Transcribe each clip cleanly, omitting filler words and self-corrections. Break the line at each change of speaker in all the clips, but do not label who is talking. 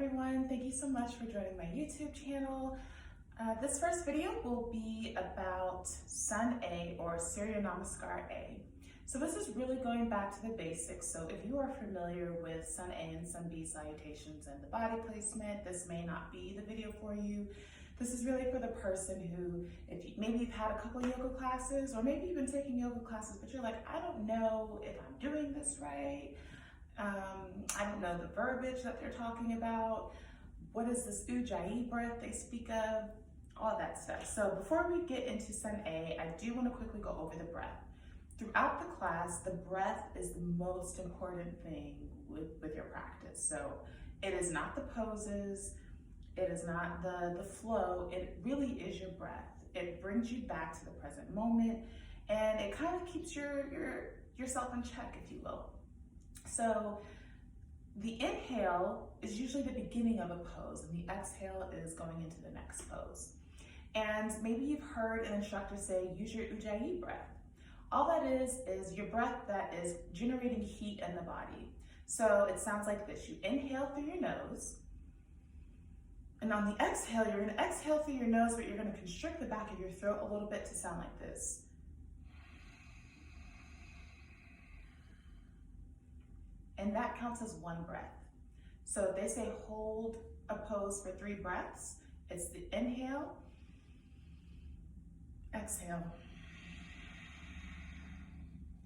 everyone. Thank you so much for joining my YouTube channel. This first video will be about Sun A or Surya Namaskar A. So this is really going back to the basics. So if you are familiar with Sun A and Sun B salutations and the body placement, this may not be the video for you. This is really for the person who, maybe you've had a couple yoga classes, or maybe you've been taking yoga classes, but you're like, I don't know if I'm doing this right. I don't know the verbiage that they're talking about. What is this ujjayi breath they speak of? All that stuff. So before we get into Sun A, I do want to quickly go over the breath. Throughout the class, the breath is the most important thing with your practice. So it is not the poses, it is not the flow, it really is your breath. It brings you back to the present moment, and it kind of keeps yourself in check, if you will. So the inhale is usually the beginning of a pose, and the exhale is going into the next pose. And maybe you've heard an instructor say, use your ujjayi breath. All that is your breath that is generating heat in the body. So it sounds like this. You inhale through your nose, and on the exhale, you're going to exhale through your nose, but you're going to constrict the back of your throat a little bit to sound like this. And that counts as one breath. So if they say hold a pose for 3 breaths, it's the inhale, exhale.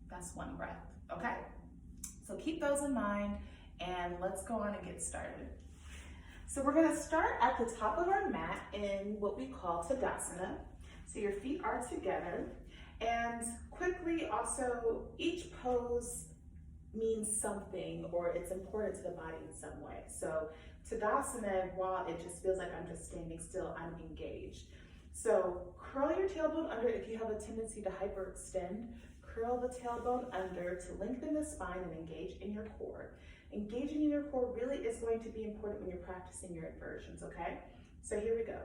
That's one breath, okay? So keep those in mind, and let's go on and get started. So we're gonna start at the top of our mat in what we call Tadasana. So your feet are together, and quickly also, each pose means something, or it's important to the body in some way. So Tadasana, while it just feels like I'm just standing still, I'm engaged. So curl your tailbone under if you have a tendency to hyperextend. Curl the tailbone under to lengthen the spine and engage in your core. Engaging in your core really is going to be important when you're practicing your inversions, okay? So here we go.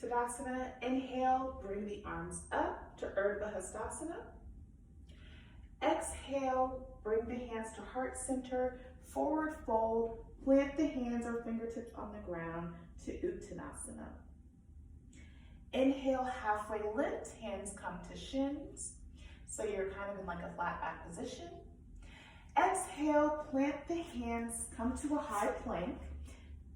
Tadasana, inhale, bring the arms up to Urdhva Hastasana. Exhale, bring the hands to heart center, forward fold, plant the hands or fingertips on the ground to Uttanasana. Inhale, halfway lift, hands come to shins. So you're kind of in like a flat back position. Exhale, plant the hands, come to a high plank.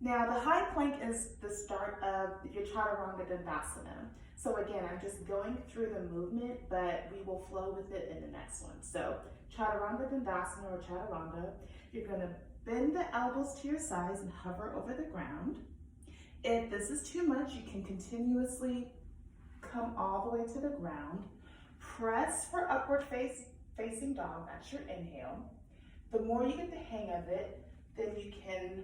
Now the high plank is the start of your Chaturanga Dandasana. So again, I'm just going through the movement, but we will flow with it in the next one. So Chaturanga Dandasana or Chaturanga, you're gonna bend the elbows to your sides and hover over the ground. If this is too much, you can continuously come all the way to the ground. Press for upward facing dog, that's your inhale. The more you get the hang of it, then you can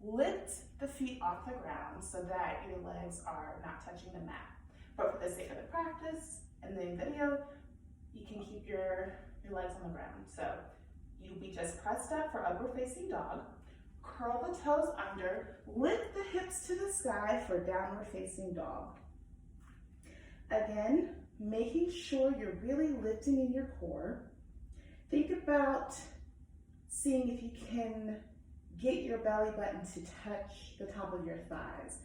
lift the feet off the ground so that your legs are not touching the mat. But for the sake of the practice and the video, you can keep your legs on the ground. So you'll be just pressed up for upward facing dog. Curl the toes under, lift the hips to the sky for downward facing dog. Again, making sure you're really lifting in your core. Think about seeing if you can get your belly button to touch the top of your thighs.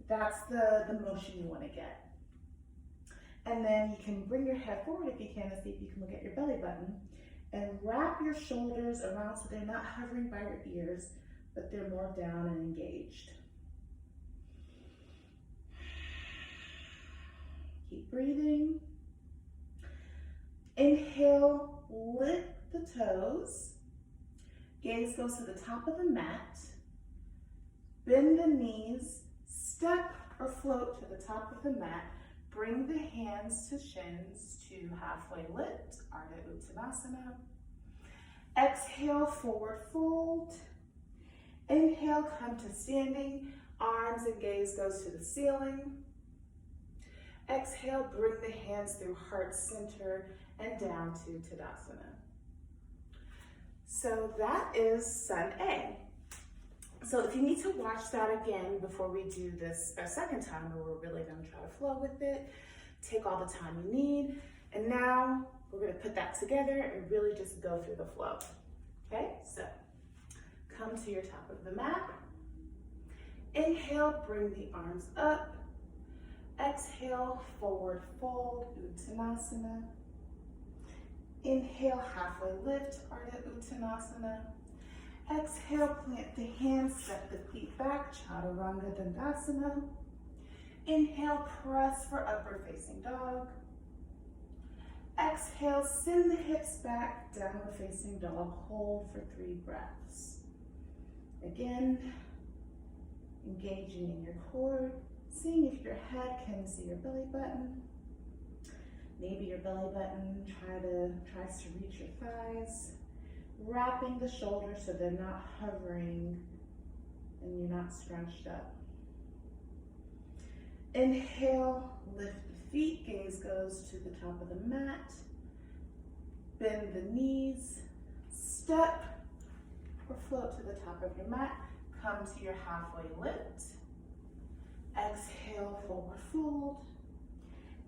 That's the motion you want to get. And then you can bring your head forward if you can to see if you can look at your belly button, and wrap your shoulders around so they're not hovering by your ears, but they're more down and engaged. Keep breathing. Inhale, lift the toes. Gaze goes to the top of the mat. Bend the knees, step or float to the top of the mat. Bring the hands to shins to halfway lift, Ardha Uttanasana. Exhale, forward fold. Inhale, come to standing. Arms and gaze goes to the ceiling. Exhale, bring the hands through heart center and down to Tadasana. So that is Sun A. So if you need to watch that again before we do this a second time, where we're really gonna try to flow with it, take all the time you need. And now we're gonna put that together and really just go through the flow. Okay, so come come to your top of the mat. Inhale, bring the arms up. Exhale, forward fold, Uttanasana. Inhale, halfway lift, Ardha Uttanasana. Exhale, plant the hands, step the feet back, Chaturanga Dandasana. Inhale, press for upward facing dog. Exhale, send the hips back, downward facing dog. Hold for 3 breaths. Again, engaging in your core, seeing if your head can see your belly button. Maybe your belly button tries to reach your thighs. Wrapping the shoulders so they're not hovering and you're not scrunched up. Inhale, lift the feet, gaze goes to the top of the mat. Bend the knees, step or float to the top of your mat. Come to your halfway lift. Exhale, forward fold.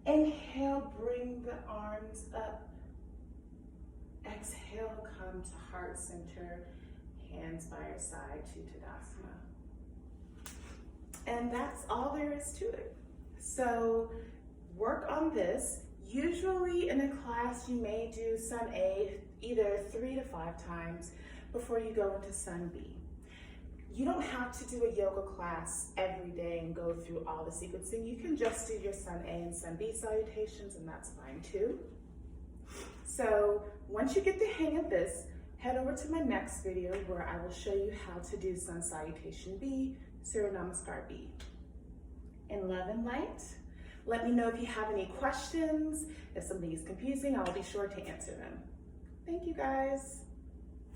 Inhale, bring the arms up. Exhale, come to heart center, hands by your side to Tadasana. And that's all there is to it. So work on this. Usually in a class, you may do Sun A either 3 to 5 times before you go into Sun B. You don't have to do a yoga class every day and go through all the sequencing. You can just do your Sun A and Sun B salutations, and that's fine too. So once you get the hang of this, head over to my next video where I will show you how to do Sun Salutation B, Surya Namaskar B. In love and light, let me know if you have any questions. If something is confusing, I'll be sure to answer them. Thank you guys.